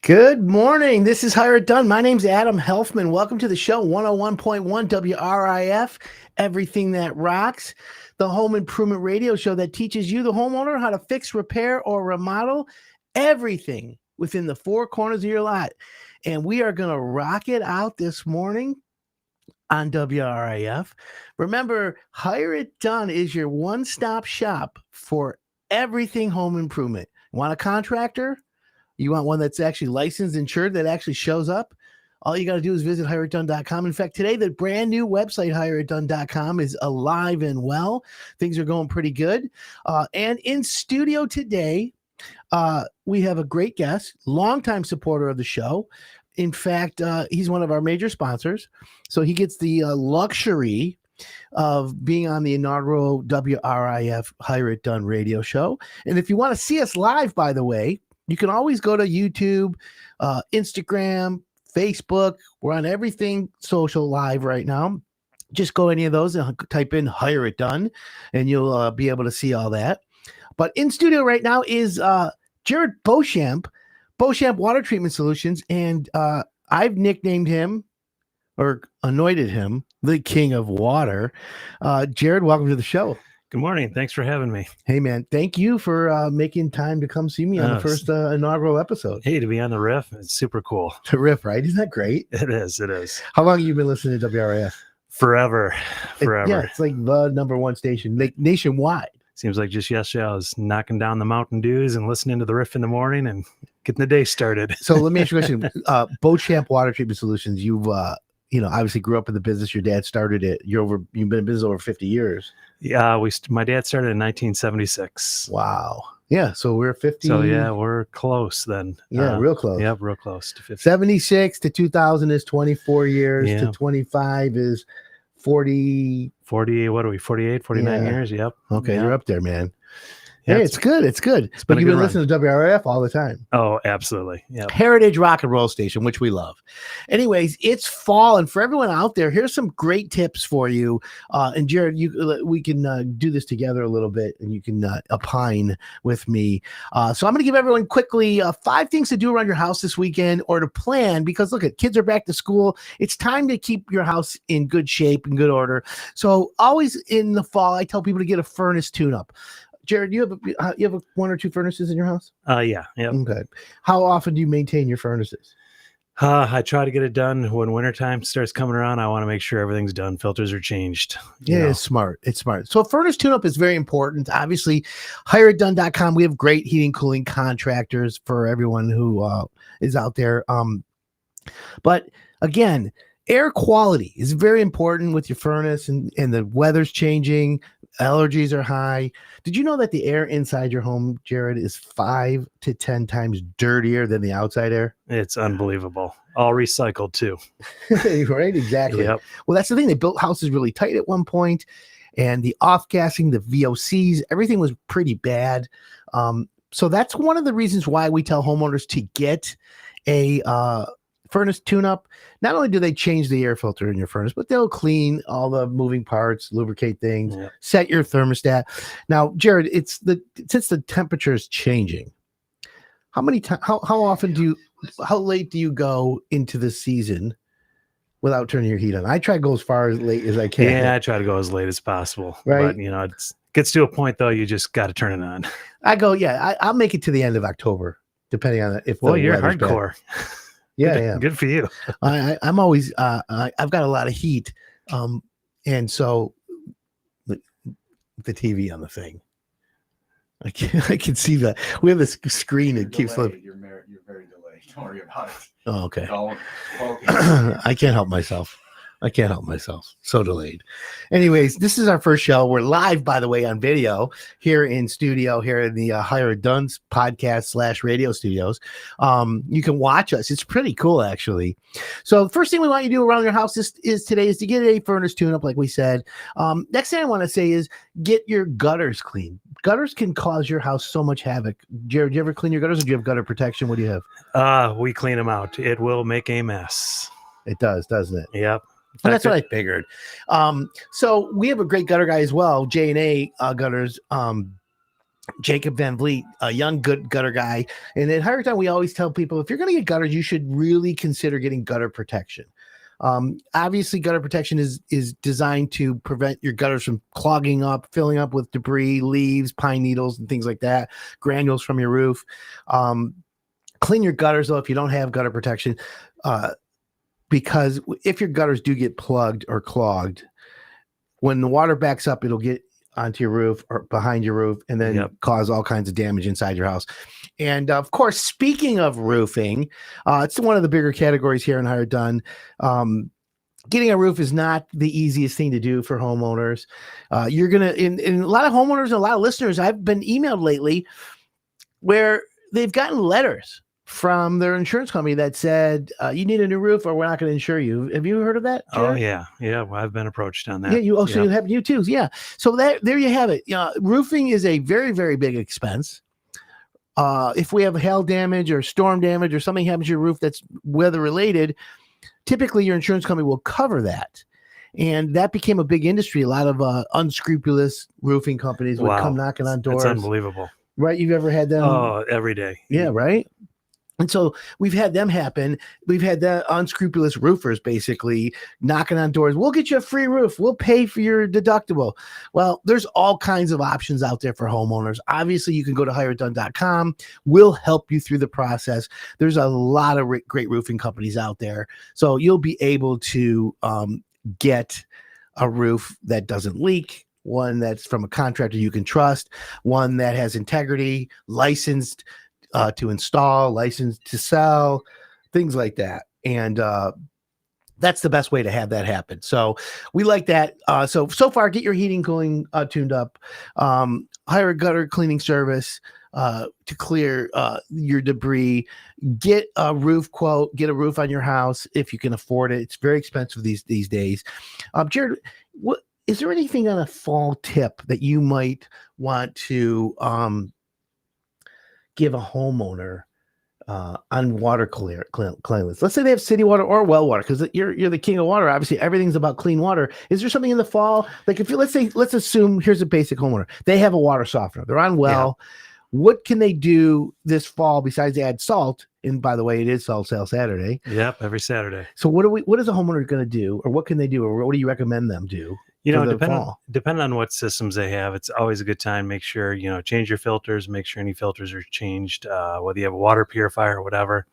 Good morning. This is Hire It Done. My name's Adam Helfman. Welcome to the show, 101.1 WRIF, Everything That Rocks, the home improvement radio show that teaches you, the homeowner, how to fix, repair, or remodel everything within the four corners of your lot. And we are going to rock it out this morning on WRIF. Remember, Hire It Done is your one-stop shop for everything home improvement. Want a contractor? You want one that's actually licensed, insured, that actually shows up? All you got to do is visit hireitdone.com. In fact, today, the brand new website, hireitdone.com, is alive and well. Things are going pretty good. And in studio today, we have a great guest, longtime supporter of the show. In fact, he's one of our major sponsors. So he gets the luxury of being on the inaugural WRIF Hire It Done radio show. And if you want to see us live, by the way, you can always go to YouTube, Instagram, Facebook. We're on everything social live right now. Just go any of those and type in Hire It Done, and you'll be able to see all that. But in studio right now is Jared Beauchamp, Beauchamp Water Treatment Solutions, and I've nicknamed him or anointed him the King of Water. Jared, welcome to the show. Good morning. Thanks for having me. Hey, man. Thank you for making time to come see me on the first inaugural episode. Hey, to be on the RIF, it's super cool. The RIF, right? Isn't that great? It is. It is. How long have you been listening to WRIF? Forever. Yeah, it's like the number one station, like nationwide. Seems like just yesterday I was knocking down the Mountain Dews and listening to the RIF in the morning and getting the day started. So let me ask you a question. Beauchamp Water Treatment Solutions, you've obviously grew up in the business. Your dad started it. You've been in business over 50 years. Yeah, my dad started in 1976. Wow. Yeah, so we're 50. So yeah, we're close then. Yeah, real close. Yeah, real close to 50. 76 to 2000 is 24 years. Yeah. To 25 is 40. 48, what are we, 48, 49 years? Yep. Okay, yep. You're up there, man. Yeah, hey, it's good. It's good. But you've been listening to WRF all the time. Oh, absolutely. Yeah. Heritage rock and roll station, which we love. Anyways, it's fall, and for everyone out there, here's some great tips for you. And Jared, we can do this together a little bit, and you can opine with me. So I'm going to give everyone quickly 5 things to do around your house this weekend, or to plan, because look, kids are back to school. It's time to keep your house in good shape and good order. So always in the fall, I tell people to get a furnace tune-up. Jared, you have 1 or 2 furnaces in your house? Yeah. Okay. How often do you maintain your furnaces? I try to get it done when wintertime starts coming around. I want to make sure everything's done. Filters are changed. Yeah, it's smart. It's smart. So furnace tune-up is very important. Obviously, hireitdone.com. We have great heating, cooling contractors for everyone who is out there. But again, air quality is very important with your furnace, and the weather's changing. Allergies are high. Did you know that the air inside your home, Jared, is 5 to 10 times dirtier than the outside air? It's unbelievable. All recycled too. Right? Exactly. Yep. Well, that's the thing. They built houses really tight at one point, and the off-gassing, the VOCs, everything was pretty bad. So that's one of the reasons why we tell homeowners to get a furnace tune-up. Not only do they change the air filter in your furnace, but they'll clean all the moving parts, lubricate things, set your thermostat. Now, Jared, since the temperature is changing, how late do you go into the season without turning your heat on? I try to go as far as late as I can. Yeah, I try to go as late as possible. Right. But it gets to a point though, you just got to turn it on. I go, I'll make it to the end of October, depending on if. Well, you're hardcore. Yeah, good for you. I'm always I've got a lot of heat, and so the TV on the thing, I can see that we have this screen that keeps flipping. You're very delayed. Don't worry about it. Oh, okay. Don't focus. I can't help myself. So delayed. Anyways, this is our first show. We're live, by the way, on video here in studio, here in the Hire It Done podcast / radio studios. You can watch us. It's pretty cool, actually. So the first thing we want you to do around your house is to get a furnace tune-up, like we said. Next thing I want to say is get your gutters clean. Gutters can cause your house so much havoc. Jared, do you ever clean your gutters, or do you have gutter protection? What do you have? We clean them out. It will make a mess. It does, doesn't it? Yep. And that's what I figured. So we have a great gutter guy as well, J&A Gutters. Jacob Van Vliet, a young good gutter guy. And at Higher Done, we always tell people if you're going to get gutters, you should really consider getting gutter protection. Obviously, gutter protection is designed to prevent your gutters from clogging up, filling up with debris, leaves, pine needles, and things like that, granules from your roof. Clean your gutters, though, if you don't have gutter protection, because if your gutters do get plugged or clogged, when the water backs up, it'll get onto your roof or behind your roof and then cause all kinds of damage inside your house. And of course, speaking of roofing, it's one of the bigger categories here in Higher Done. Getting a roof is not the easiest thing to do for homeowners. You're going to, in a lot of homeowners and a lot of listeners, I've been emailed lately where they've gotten letters from their insurance company that said, you need a new roof or we're not going to insure you. Have you heard of that, Jared? Oh, yeah. Yeah. Well, I've been approached on that. Yeah. You also have you too. Yeah. So there you have it. Roofing is a very, very big expense. If we have hail damage or storm damage or something happens to your roof that's weather related, typically your insurance company will cover that. And that became a big industry. A lot of unscrupulous roofing companies would come knocking on doors. It's unbelievable. Right? You've ever had them? Oh, every day. Yeah, right? And so we've had them happen. We've had the unscrupulous roofers basically knocking on doors. We'll get you a free roof. We'll pay for your deductible. Well, there's all kinds of options out there for homeowners. Obviously, you can go to higherdone.com. We'll help you through the process. There's a lot of great roofing companies out there. So you'll be able to get a roof that doesn't leak, one that's from a contractor you can trust, one that has integrity, licensed to install, licensed to sell, things like that. And that's the best way to have that happen. So we like that. So far, get your heating, cooling tuned up. Hire a gutter cleaning service to clear your debris. Get a roof quote. Get a roof on your house if you can afford it. It's very expensive these days. Jared, what is there anything on a fall tip that you might want to give a homeowner on water cleanliness? Let's say they have city water or well water, because you're the king of water. Obviously, everything's about clean water. Is there something in the fall? Like if you let's assume here's a basic homeowner. They have a water softener. They're on well. Yeah. What can they do this fall besides add salt? And by the way, it is Salt Sale Saturday. Yep, every Saturday. So what is a homeowner going to do, or what can they do, or what do you recommend them do? Depending on what systems they have, it's always a good time. Make sure, change your filters, make sure any filters are changed, whether you have a water purifier or whatever.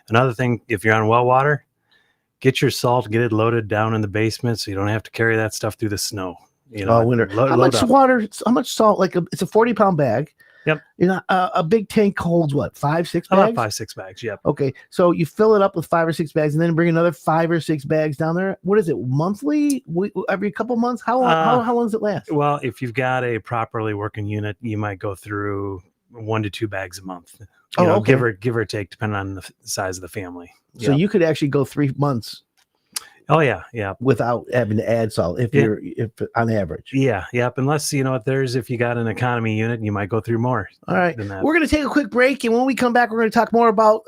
Another thing, if you're on well water, get your salt, get it loaded down in the basement so you don't have to carry that stuff through the snow. Winter. How much water, how much salt, it's a 40-pound bag. Yep. A big tank holds what, 5-6 bags? About 5-6 bags. Yep. Okay. So you fill it up with 5 or 6 bags and then bring another 5 or 6 bags down there. What is it? Monthly? Every couple months? How long does it last? Well, if you've got a properly working unit, you might go through 1 to 2 bags a month. Okay. Give or take, depending on the size of the family. So you could actually go 3 months. Oh yeah, yeah. Without having to add salt, if on average. Yeah, yep. Unless if you got an economy unit, you might go through more. All right, we're going to take a quick break, and when we come back, we're going to talk more about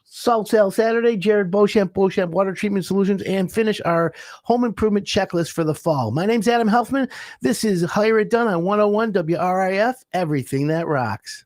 Salt Sale Saturday, Jared Beauchamp Water Treatment Solutions, and finish our home improvement checklist for the fall. My name's Adam Helfman. This is Hire It Done on 101 WRIF. Everything that rocks.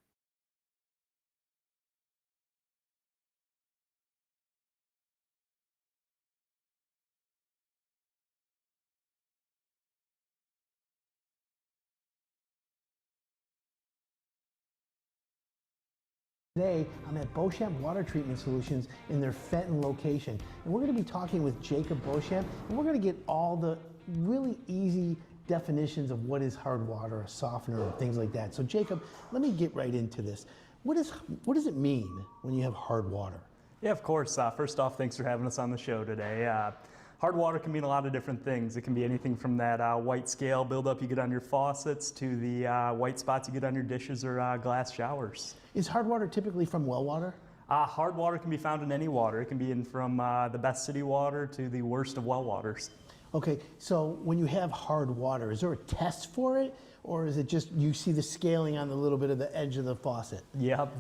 Today, I'm at Beauchamp Water Treatment Solutions in their Fenton location. And we're going to be talking with Jacob Beauchamp, and we're going to get all the really easy definitions of what is hard water, a softener, and things like that. So Jacob, let me get right into this. What does it mean when you have hard water? Yeah, of course. First off, thanks for having us on the show today. Hard water can mean a lot of different things. It can be anything from that white scale buildup you get on your faucets to the white spots you get on your dishes or glass showers. Is hard water typically from well water? Hard water can be found in any water. It can be from the best city water to the worst of well waters. Okay, so when you have hard water, is there a test for it? Or is it just you see the scaling on the little bit of the edge of the faucet? Yep.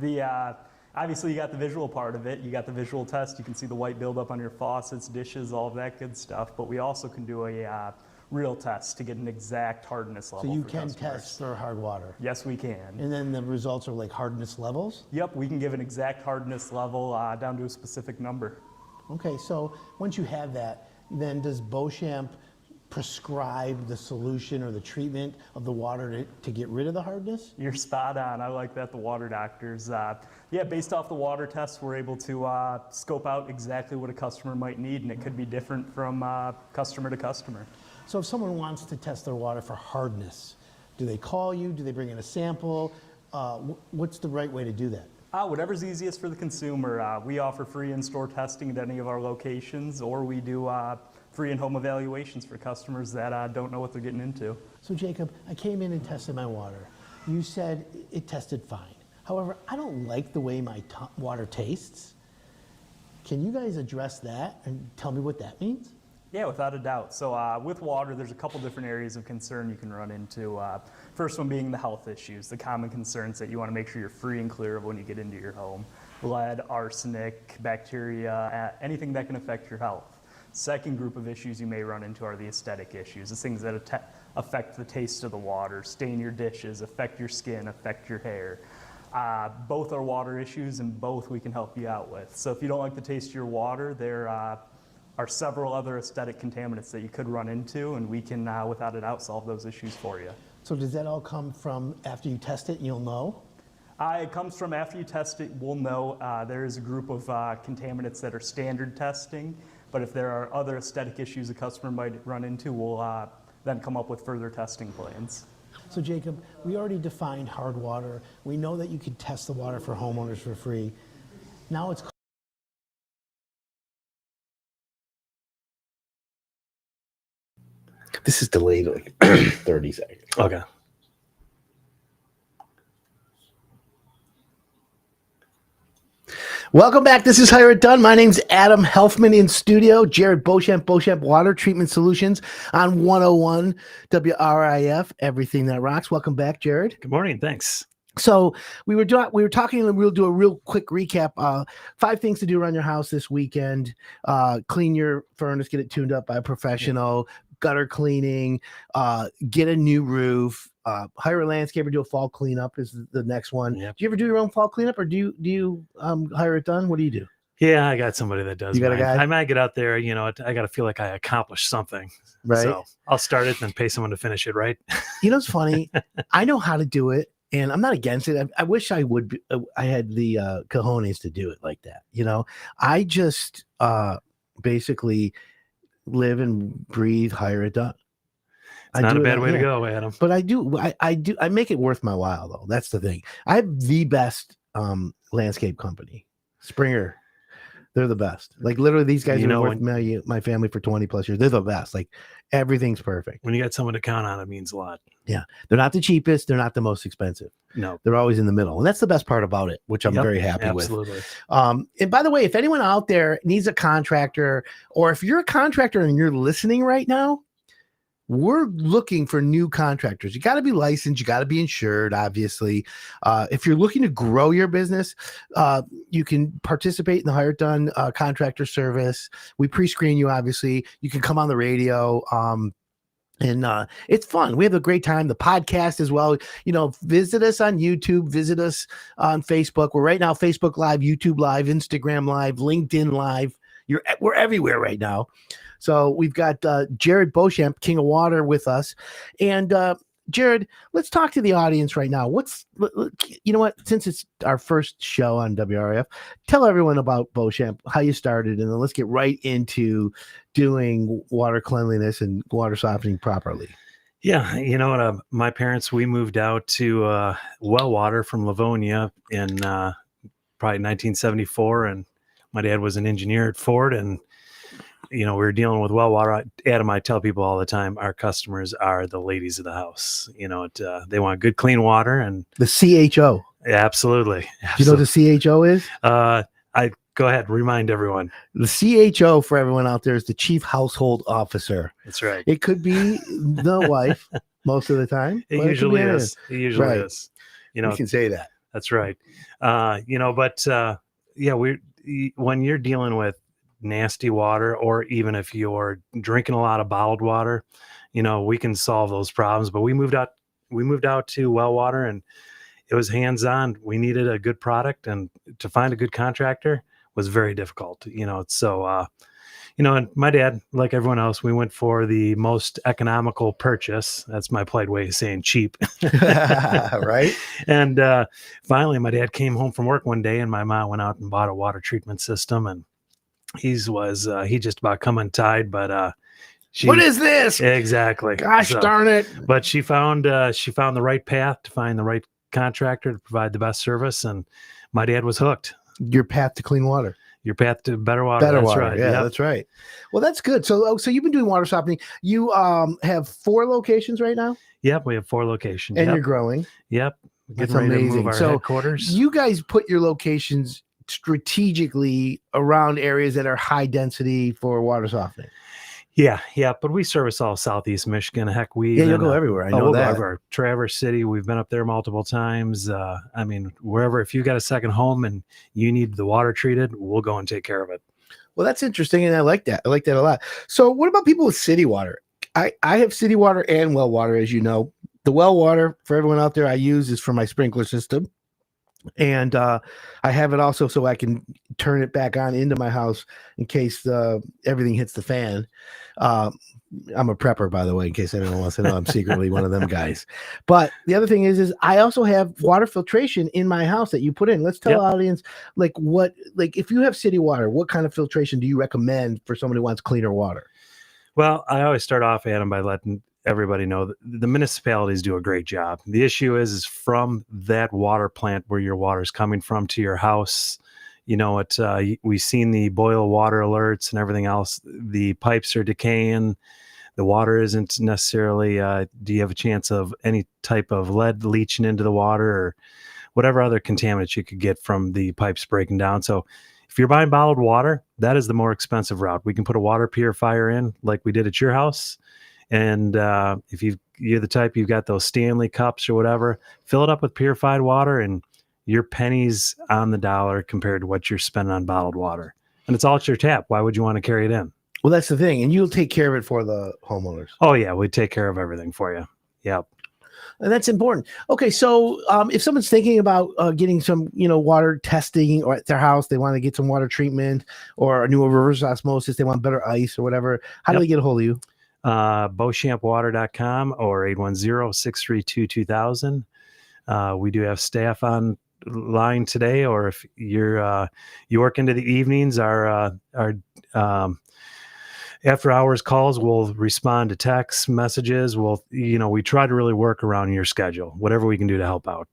Obviously, you got the visual part of it. You got the visual test. You can see the white buildup on your faucets, dishes, all of that good stuff. But we also can do a real tests to get an exact hardness level. So you for can customers. test for hard water. Yes, we can. And then the results are like hardness levels? Yep, we can give an exact hardness level down to a specific number. Okay, so once you have that, then does Beauchamp prescribe the solution or the treatment of the water to get rid of the hardness? You're spot on. I like that. The water doctors, yeah, based off the water tests, we're able to scope out exactly what a customer might need, and it could be different from customer to customer. So if someone wants to test their water for hardness, do they call you? Do they bring in a sample? What's the right way to do that? Whatever's easiest for the consumer. We offer free in-store testing at any of our locations, or we do free in-home evaluations for customers that don't know what they're getting into. So Jacob, I came in and tested my water. You said it tested fine. However, I don't like the way my water tastes. Can you guys address that and tell me what that means? Yeah, without a doubt. So with water, there's a couple different areas of concern you can run into. First one being the health issues, the common concerns that you want to make sure you're free and clear of when you get into your home. Lead, arsenic, bacteria, anything that can affect your health. Second group of issues you may run into are the aesthetic issues, the things that affect the taste of the water, stain your dishes, affect your skin, affect your hair. Both are water issues, and both we can help you out with. So if you don't like the taste of your water, there are several other aesthetic contaminants that you could run into, and we can, without a doubt, solve those issues for you. So does that all come from after you test it and you'll know? It comes from after you test it, we'll know. There is a group of contaminants that are standard testing, but if there are other aesthetic issues a customer might run into, we'll then come up with further testing plans. So Jacob, we already defined hard water. We know that you can test the water for homeowners for free. Now it's This is delayed like 30 seconds. Okay. Welcome back. This is Hire It Done. My name's Adam Helfman in studio. Jared Beauchamp Water Treatment Solutions on 101 WRIF, Everything That Rocks. Welcome back, Jared. Good morning. Thanks. So we were talking, and we'll do a real quick recap. 5 things to do around your house this weekend. Clean your furnace, get it tuned up by a professional. Gutter cleaning, get a new roof, hire a landscaper, do a fall cleanup is the next one. Yep. Do you ever do your own fall cleanup, or do you hire it done? What do you do? Yeah, I got somebody that does. You got a mine. guy? I might get out there, I got to feel like I accomplished something. Right. So I'll start it and then pay someone to finish it, right? You know, it's funny. I know how to do it, and I'm not against it. I wish I would. I had the cojones to do it like that. I just basically live and breathe, hire it done. It's not a bad way to go, Adam. But I make it worth my while, though. That's the thing. I have the best landscape company, Springer. They're the best. Like literally, these guys are worth my family for 20 plus years. They're the best. Like everything's perfect. When you got someone to count on, it means a lot. Yeah, they're not the cheapest. They're not the most expensive. No, they're always in the middle, and that's the best part about it, which I'm very happy with. Absolutely. And by the way, if anyone out there needs a contractor, or if you're a contractor and you're listening right now, we're looking for new contractors. You got to be licensed. You got to be insured, obviously. If you're looking to grow your business, you can participate in the Hire It Done contractor service. We pre-screen you, obviously. You can come on the radio. And it's fun. We have a great time. The podcast as well. Visit us on YouTube. Visit us on Facebook. We're right now Facebook Live, YouTube Live, Instagram Live, LinkedIn Live. We're everywhere right now. So we've got Jared Beauchamp, King of Water, with us. And Jared, let's talk to the audience right now. You know what? Since it's our first show on WRIF, tell everyone about Beauchamp, how you started, and then let's get right into doing water cleanliness and water softening properly. Yeah, my parents, we moved out to well water from Livonia in probably 1974, and my dad was an engineer at Ford, and we were dealing with well water. Adam, I tell people all the time, our customers are the ladies of the house. They want good, clean water, and the CHO. Absolutely. Do you know what the CHO is? I go ahead, remind everyone. The CHO for everyone out there is the Chief Household Officer. That's right. It could be the wife most of the time. It usually is. It usually is. You can say that. That's right. When you're dealing with nasty water, or even if you're drinking a lot of bottled water, we can solve those problems. But we moved out to well water, and it was hands-on. We needed a good product, and to find a good contractor was very difficult. And my dad, like everyone else, we went for the most economical purchase. That's my polite way of saying cheap. Right. And finally, my dad came home from work one day, and my mom went out and bought a water treatment system, and he just about come untied, but what is this? Exactly. Gosh darn it. But she found the right path to find the right contractor to provide the best service, and my dad was hooked. Your path to clean water. Your path to better water. Better that's water. right. Yeah, Yep. that's right. Well, that's good. So you've been doing water softening. You have 4 locations right now, Yep, we have 4 locations. and Yep. you're growing. Yep. That's Getting ready to move amazing. our So headquarters. you guys put your locations strategically around areas that are high density for water softening. Yeah, but we service all Southeast Michigan. Heck, You'll go everywhere. I know we'll go that. everywhere. Traverse City, we've been up there multiple times. Wherever, if you got a second home and you need the water treated, we'll go and take care of it. Well, that's interesting, and I like that. I like that a lot. So what about people with city water? I have city water and well water, as you know. The well water, for everyone out there, I use is for my sprinkler system. And I have it also so I can turn it back on into my house in case everything hits the fan. I'm a prepper, by the way, in case anyone wants to know. I'm secretly one of them guys. But the other thing is I also have water filtration in my house that you put in. Let's tell the audience, if you have city water, what kind of filtration do you recommend for someone who wants cleaner water? Well, I always start off, Adam, by letting everybody know that the municipalities do a great job. The issue is from that water plant where your water is coming from to your house. We've seen the boil water alerts and everything else. The pipes are decaying. The water isn't necessarily, do you have a chance of any type of lead leaching into the water or whatever other contaminants you could get from the pipes breaking down? So if you're buying bottled water, that is the more expensive route. We can put a water purifier in like we did at your house. And if you're the type, you've got those Stanley cups or whatever, fill it up with purified water, and your pennies on the dollar compared to what you're spending on bottled water. And it's all at your tap. Why would you want to carry it in? Well, that's the thing. And you'll take care of it for the homeowners. Oh, yeah. We take care of everything for you. Yep. And that's important. Okay, so if someone's thinking about getting some, water testing or at their house, they want to get some water treatment or a new reverse osmosis, they want better ice or whatever, how do they get a hold of you? Beauchampwater.com or 810-632-2000. We do have staff on line today, or if you work into the evenings, our after hours calls will respond to text messages. We try to really work around your schedule, whatever we can do to help out.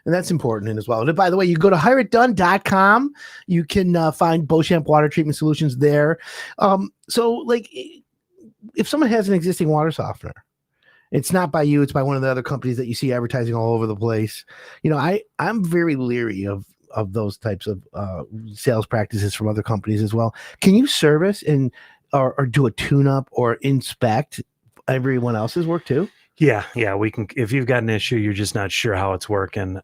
And that's important as well. And by the way, you go to hireitdone.com, you can find Beauchamp Water Treatment Solutions there. If someone has an existing water softener, it's not by you, it's by one of the other companies that you see advertising all over the place. I'm very leery of those types of sales practices from other companies as well. Can you service or do a tune-up or inspect everyone else's work too? Yeah, we can. If you've got an issue, you're just not sure how it's working,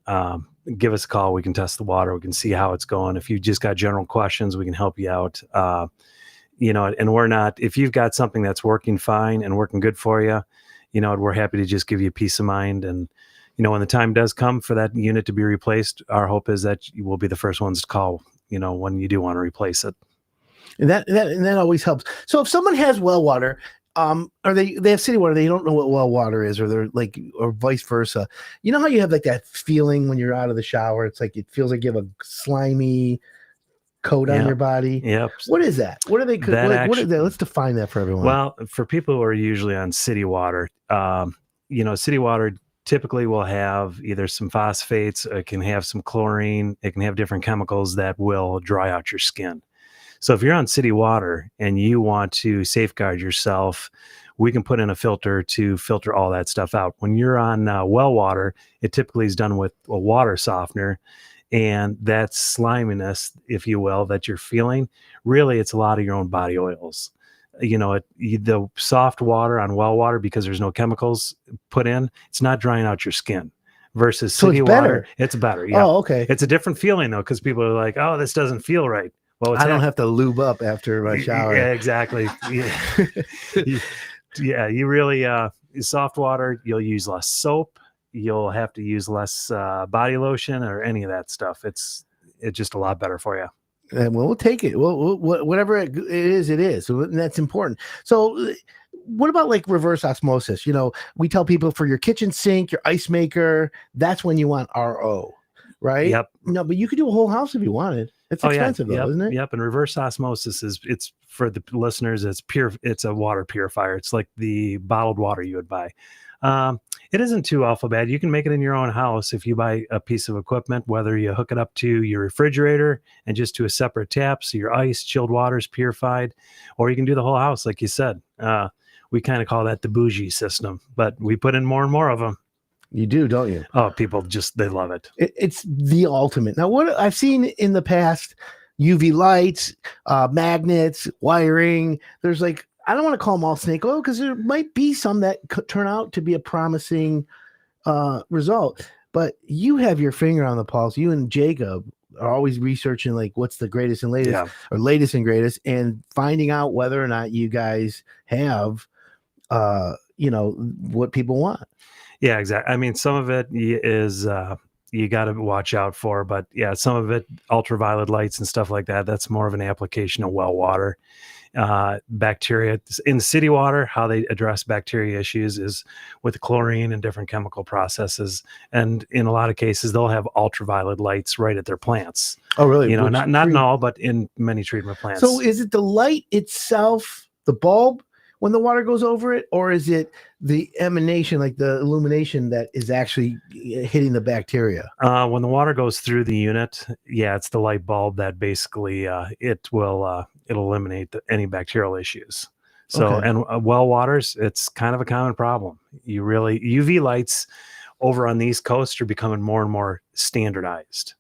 give us a call. We can test the water. We can see how it's going. If you've just got general questions, we can help you out. And we're not, if you've got something that's working fine and working good for you, we're happy to just give you peace of mind. And, when the time does come for that unit to be replaced, our hope is that you will be the first ones to call, when you do want to replace it. And that always helps. So if someone has well water, or they have city water, they don't know what well water is, or they're or vice versa. You know how you have that feeling when you're out of the shower? It's it feels like you have a slimy coat on your body. Yep. What is that? What are they? What is that? Let's define that for everyone. Well, for people who are usually on city water, city water typically will have either some phosphates, it can have some chlorine, it can have different chemicals that will dry out your skin. So if you're on city water and you want to safeguard yourself, we can put in a filter to filter all that stuff out. When you're on well water, it typically is done with a water softener. And that sliminess, if you will, that you're feeling, really, it's a lot of your own body oils. The soft water on well water, because there's no chemicals put in, it's not drying out your skin. Versus city water, it's better. Yeah. Oh, okay. It's a different feeling though, because people are like, "Oh, this doesn't feel right." Well, I don't have to lube up after my shower. Yeah, exactly. You really soft water. You'll use less soap. You'll have to use less body lotion or any of that stuff. It's just a lot better for you. And we'll take it. Well, whatever it is, it is. So that's important. So what about like reverse osmosis? We tell people for your kitchen sink, your ice maker, that's when you want RO, right? Yep. No, but you could do a whole house if you wanted. It's expensive though, isn't it? Yep. And reverse osmosis it's for the listeners. It's pure. It's a water purifier. It's like the bottled water you would buy. It isn't too awful bad. You can make it in your own house if you buy a piece of equipment, whether you hook it up to your refrigerator and just to a separate tap, so your ice, chilled water is purified, or you can do the whole house, like you said. We kind of call that the bougie system, but we put in more and more of them. You do, don't you? Oh, people they love it. It's the ultimate. Now, what I've seen in the past, UV lights, magnets, wiring, there's like, I don't want to call them all snake oil because there might be some that could turn out to be a promising result. But you have your finger on the pulse. You and Jacob are always researching like what's the greatest and latest, or latest and greatest, and finding out whether or not you guys have, what people want. Yeah, exactly. I mean, some of it is you got to watch out for, but yeah, some of it, ultraviolet lights and stuff like that, that's more of an application of well water. Bacteria in city water, how they address bacteria issues is with chlorine and different chemical processes. And in a lot of cases, they'll have ultraviolet lights right at their plants. Oh, really? Not in all, but in many treatment plants. So is it the light itself, the bulb, when the water goes over it, or is it the emanation, like the illumination that is actually hitting the bacteria? When the water goes through the unit, it's the light bulb that basically it'll eliminate any bacterial issues. So, Okay. And well waters, it's kind of a common problem. UV lights over on the East Coast are becoming more and more standardized.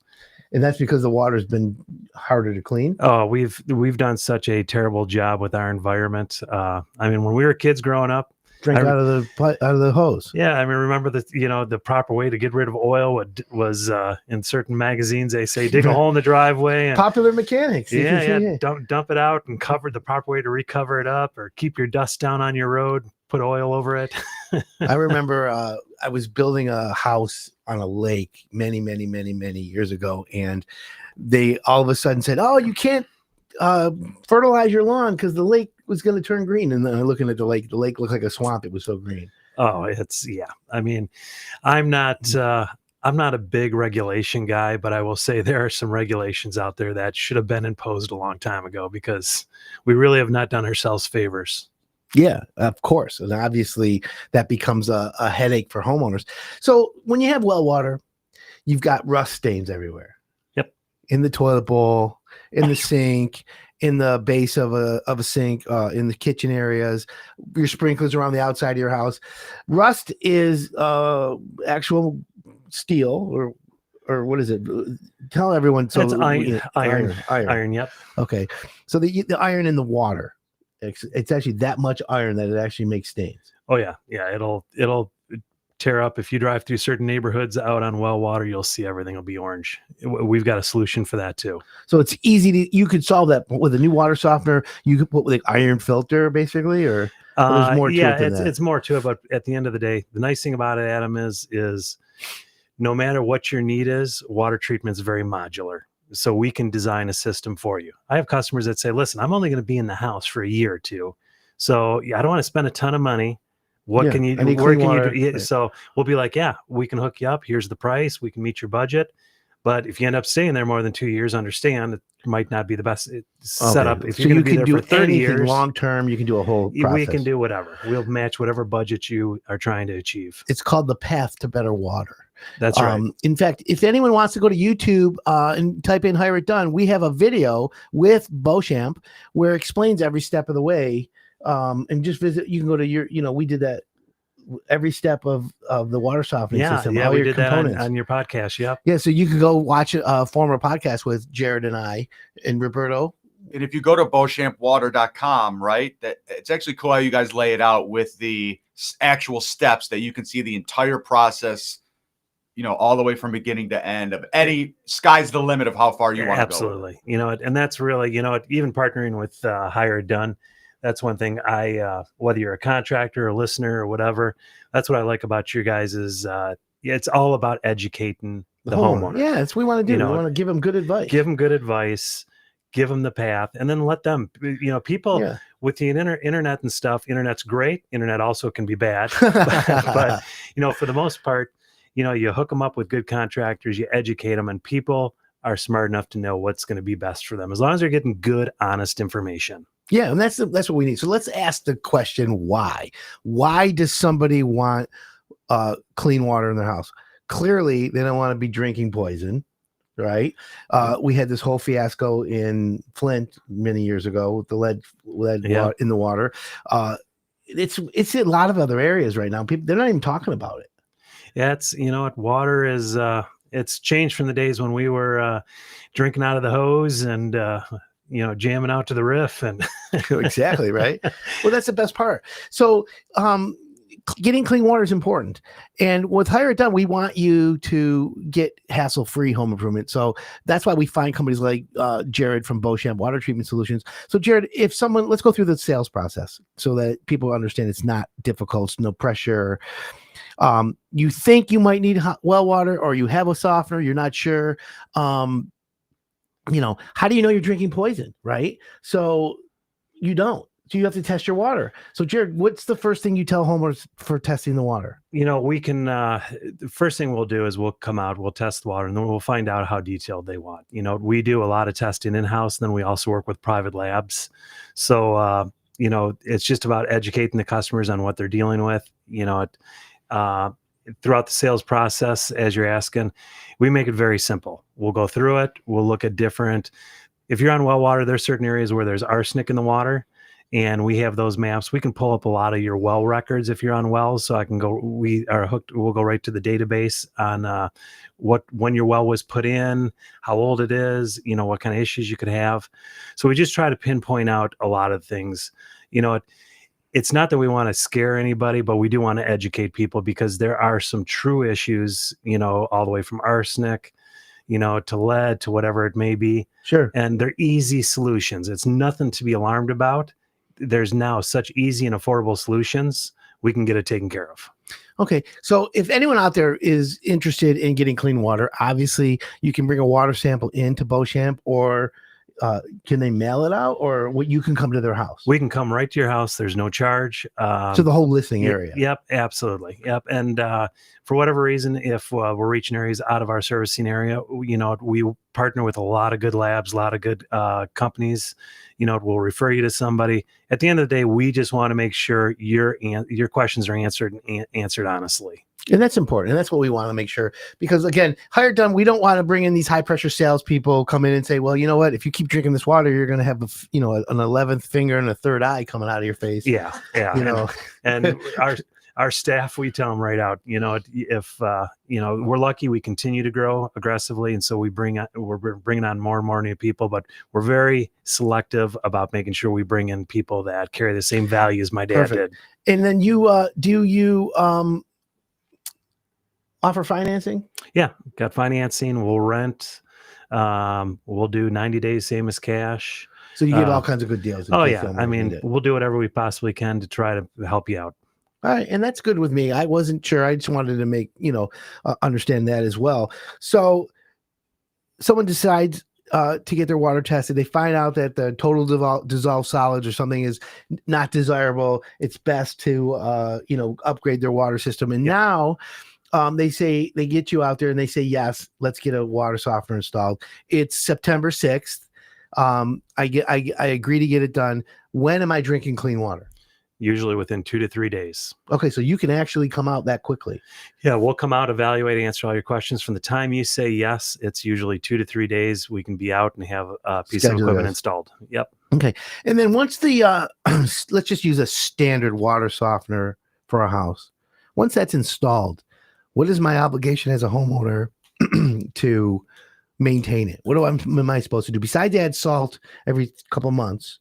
And that's because the water's been harder to clean. Oh, we've done such a terrible job with our environment. I mean, when we were kids growing up, Drink out of the hose. Yeah, I mean, remember the proper way to get rid of oil was in certain magazines they say dig a hole in the driveway and Popular Mechanics. don't dump it out and cover the proper way to recover it up, or keep your dust down on your road, put oil over it. I remember I was building a house on a lake many years ago, and they all of a sudden said, "Oh, you can't fertilize your lawn because the lake was going to turn green." And then I'm looking at the lake looked like a swamp. It was so green. Oh, I mean, I'm not a big regulation guy, but I will say there are some regulations out there that should have been imposed a long time ago, because we really have not done ourselves favors. Yeah, of course. And obviously that becomes a headache for homeowners. So when you have well water, you've got rust stains everywhere. Yep. In the toilet bowl, in the sink, in the base of a sink, in the kitchen areas, your sprinklers around the outside of your house. Rust is actual steel or what is it? Tell everyone. So it's iron. Yep. Okay. So the iron in the water, it's actually that much iron that it actually makes stains. Oh yeah. It'll tear up. If you drive through certain neighborhoods out on well water, you'll see everything will be orange. We've got a solution for that too. So it's easy you could solve that with a new water softener. You could put like iron filter basically, or there's more to it than that. It's more to it. But at the end of the day, the nice thing about it, Adam, is no matter what your need is, water treatment is very modular. So we can design a system for you. I have customers that say, listen, I'm only going to be in the house for a year or two. So I don't want to spend a ton of money. What can you do? Where can you do? Yeah, so we'll be like, we can hook you up. Here's the price. We can meet your budget. But if you end up staying there more than 2 years, understand it might not be the best setup. If so you can do for 30 years, long term, you can do a whole process. We can do whatever. We'll match whatever budget you are trying to achieve. It's called the path to better water. That's right. In fact, if anyone wants to go to YouTube and type in Hire It Done, we have a video with Beauchamp where it explains every step of the way. And just visit, you can go to we did that every step of the water softening system. Yeah, all we your did components. that on your podcast. Yep. Yeah, so you can go watch a former podcast with Jared and I and Roberto. And if you go to beauchampwater.com, right, that it's actually cool how you guys lay it out with the actual steps that you can see the entire process all the way from beginning to end of any sky's the limit of how far you want to go. Absolutely. And that's really, even partnering with Hired Done, that's one thing whether you're a contractor, a listener or whatever, that's what I like about you guys is it's all about educating the homeowner. Yeah, that's what we want to do. We want to give them good advice. Give them good advice, give them the path, and then let them, people with the internet and stuff, internet's great. Internet also can be bad. but for the most part, you hook them up with good contractors, you educate them, and people are smart enough to know what's going to be best for them as long as they're getting good, honest information. Yeah, and that's what we need. So let's ask the question, why? Why does somebody want clean water in their house? Clearly, they don't want to be drinking poison, right? We had this whole fiasco in Flint many years ago with the lead in the water. It's a lot of other areas right now. People, they're not even talking about it. Yeah, it's water is it's changed from the days when we were drinking out of the hose and jamming out to the WRIF and exactly right. Well, that's the best part. So getting clean water is important, and with Hired Done, we want you to get hassle-free home improvement. So that's why we find companies like Jared from Beauchamp Water Treatment Solutions. So Jared, let's go through the sales process so that people understand it's not difficult, it's no pressure. You think you might need well water, or you have a softener, you're not sure. How do you know you're drinking poison, right? So you don't. So you have to test your water. So Jared, what's the first thing you tell homeowners for testing the water? We can, the first thing we'll do is we'll come out, we'll test the water, and then we'll find out how detailed they want. We do a lot of testing in-house, and then we also work with private labs. So, it's just about educating the customers on what they're dealing with. Throughout the sales process, as you're asking, we make it very simple. We'll go through it. We'll look at if you're on well water, there's certain areas where there's arsenic in the water, and we have those maps. We can pull up a lot of your well records if you're on wells. So we'll go right to the database on when your well was put in, how old it is, what kind of issues you could have. So we just try to pinpoint out a lot of things. It's not that we want to scare anybody, but we do want to educate people because there are some true issues, all the way from arsenic, to lead, to whatever it may be. Sure. And they're easy solutions. It's nothing to be alarmed about. There's now such easy and affordable solutions. We can get it taken care of. Okay. So if anyone out there is interested in getting clean water, obviously you can bring a water sample into Beauchamp, or can they mail it out, or you can come to their house? We can come right to your house. There's no charge. To the whole listing area. Yep, absolutely. Yep. And for whatever reason, if we're reaching areas out of our servicing area, we partner with a lot of good labs, a lot of good companies. We'll refer you to somebody. At the end of the day, we just want to make sure your questions are answered honestly. And that's important. And that's what we want to make sure, because again, Hired Done, we don't want to bring in these high pressure salespeople come in and say, well, you know what, if you keep drinking this water, you're going to have an 11th finger and a third eye coming out of your face. Yeah. And our staff, we tell them right out, if we're lucky, we continue to grow aggressively. And so we're bringing on more and more new people, but we're very selective about making sure we bring in people that carry the same values my dad did. And then do you offer financing? Yeah, got financing. We'll rent. We'll do 90 days, same as cash. So you get all kinds of good deals. Oh yeah, we'll do whatever we possibly can to try to help you out. All right, and that's good with me. I wasn't sure. I just wanted to make understand that as well. So someone decides to get their water tested. They find out that the total dissolved solids or something is not desirable. It's best to upgrade their water system. And now they get you out there and they say, yes, let's get a water softener installed. It's September 6th. I agree to get it done. When am I drinking clean water? Usually within 2 to 3 days. Okay, so you can actually come out that quickly. Yeah, we'll come out, evaluate, answer all your questions. From the time you say yes, it's usually 2 to 3 days. We can be out and have a piece of equipment installed. Yep. Okay, and then once the let's just use a standard water softener for a house. Once that's installed, what is my obligation as a homeowner to maintain it? What am I supposed to do besides add salt every couple months?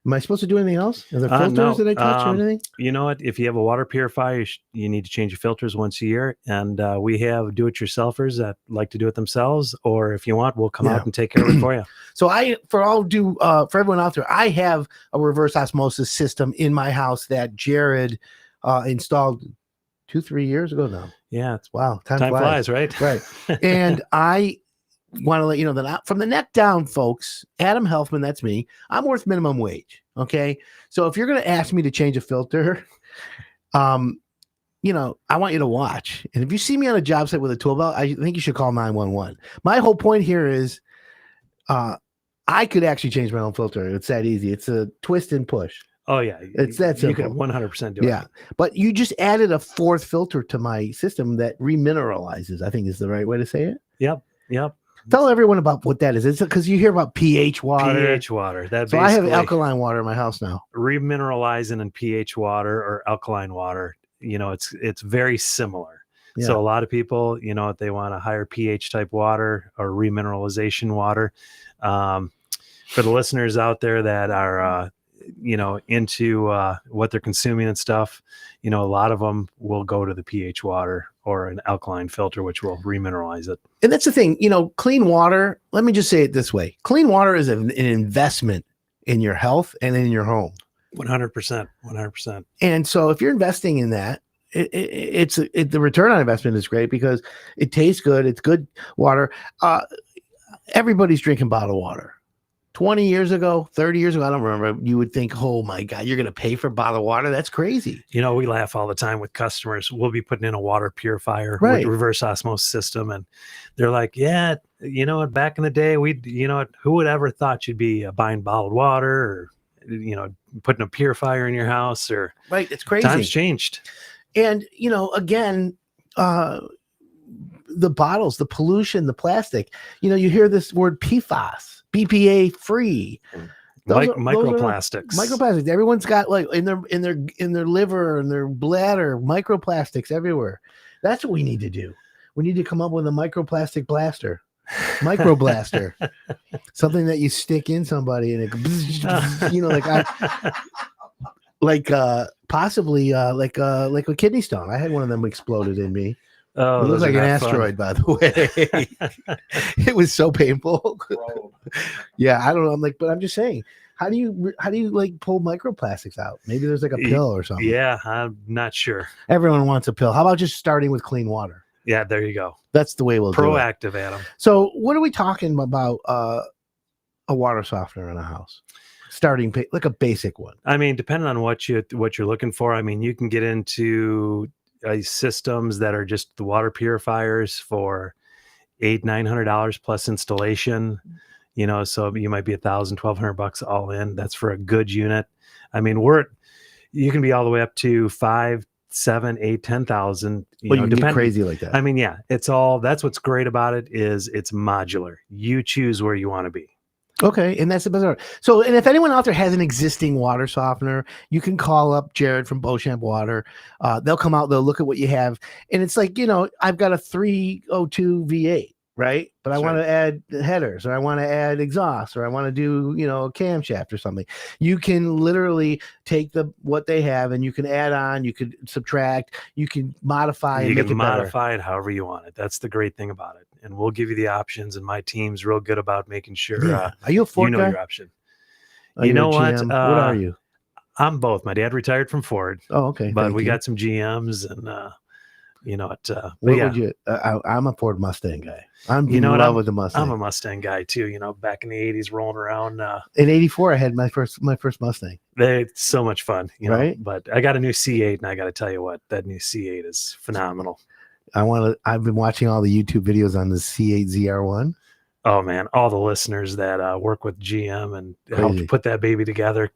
Am I supposed to do anything else? Are there No, filters that I touch or anything? You know what? If you have a water purifier, you need to change your filters once a year. And we have do-it-yourselfers that like to do it themselves. Or if you want, we'll come out and take care of it for you. So for everyone out there, I have a reverse osmosis system in my house that Jared installed 2-3 years ago now. Yeah, Wow, time flies, right? Right. And I want to let you know that from the neck down, folks, Adam Helfman, that's me. I'm worth minimum wage. Okay. So if you're going to ask me to change a filter, I want you to watch. And if you see me on a job site with a tool belt, I think you should call 911. My whole point here is I could actually change my own filter. It's that easy. It's a twist and push. Oh, yeah. It's that simple. You can 100% do it. Yeah. But you just added a fourth filter to my system that remineralizes, I think is the right way to say it. Yep. Tell everyone about what that is. It's because you hear about pH water. pH water. So I have alkaline water in my house now. Remineralizing in pH water or alkaline water, it's very similar. Yeah. So a lot of people, if they want a higher pH type water or remineralization water, for the listeners out there that are, into what they're consuming and stuff, a lot of them will go to the pH water or an alkaline filter, which will remineralize it. And that's the thing, clean water. Let me just say it this way. Clean water is an investment in your health and in your home. 100%. And so if you're investing in that, the return on investment is great because it tastes good. It's good water. Everybody's drinking bottled water. 20 years ago, 30 years ago, I don't remember, you would think, oh my God, you're going to pay for bottled water? That's crazy. We laugh all the time with customers. We'll be putting in a water purifier right. with reverse osmosis system. And they're like, yeah, back in the day, who would ever thought you'd be buying bottled water or, putting a purifier in your house or right. It's crazy. Times changed. And, again, the bottles, the pollution, the plastic, you hear this word PFAS. BPA free. Microplastics. Microplastics. Everyone's got like in their liver and their bladder, microplastics everywhere. That's what we need to do. We need to come up with a microplastic blaster. Microblaster. Something that you stick in somebody and it possibly like a kidney stone. I had one of them exploded in me. Oh, it looks like an asteroid, by the way. It was so painful. Yeah, I don't know. But I'm just saying, how do you like pull microplastics out? Maybe there's like a pill or something. Yeah, I'm not sure. Everyone wants a pill. How about just starting with clean water? Yeah, there you go. That's the way we'll do it. Proactive, Adam. So, what are we talking about? A water softener in a house, starting like a basic one. I mean, depending on what you're looking for. I mean, you can get into systems that are just the water purifiers for $800-900 plus installation, so you might be $1,000-1,200 all in. That's for a good unit. I mean, you can be all the way up to 5, 7, 8, 10,000. You get crazy like that. I mean, yeah, that's what's great about it is it's modular. You choose where you want to be. Okay, and that's the best part. So, and if anyone out there has an existing water softener, you can call up Jared from Beauchamp Water. They'll come out, they'll look at what you have, and it's like, I've got a 302 V8, right? But I want to add headers, or I want to add exhaust, or I want to do, a camshaft or something. You can literally take what they have, and you can add on, you could subtract, you can modify, and you make can it modify better. it however you want it. That's the great thing about it. And we'll give you the options, and my team's real good about making sure are you a Ford guy? your option. You know what? What are you? I'm both. My dad retired from Ford. Oh, okay. But we got some GMs, and what would you? I'm a Ford Mustang guy. I'm in love with the Mustang. I'm a Mustang guy too. Back in the '80s, rolling around. In '84, I had my first Mustang. They're so much fun, right? But I got a new C8, and I got to tell you what, that new C8 is phenomenal. I've been watching all the YouTube videos on the C8 ZR1. Oh man, all the listeners that work with GM and helped put that baby together,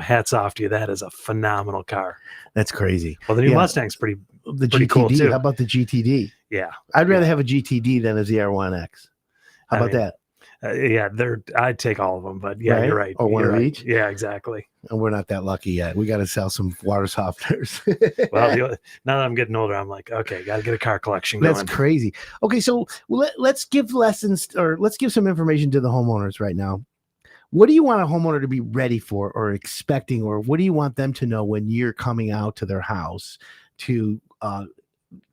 hats off to you. That is a phenomenal car. That's crazy. Well, the new Mustang's pretty GTD, cool too. How about the GTD? Yeah. I'd rather have a GTD than a ZR1X. How about that? I'd take all of them, but yeah, right? You're right. Or one of each? Yeah, exactly. And we're not that lucky yet. We got to sell some water softeners. Well, now that I'm getting older, I'm like, okay, got to get a car collection going. That's crazy. Okay, so let's give lessons, or let's give some information to the homeowners right now. What do you want a homeowner to be ready for or expecting, or what do you want them to know when you're coming out to their house to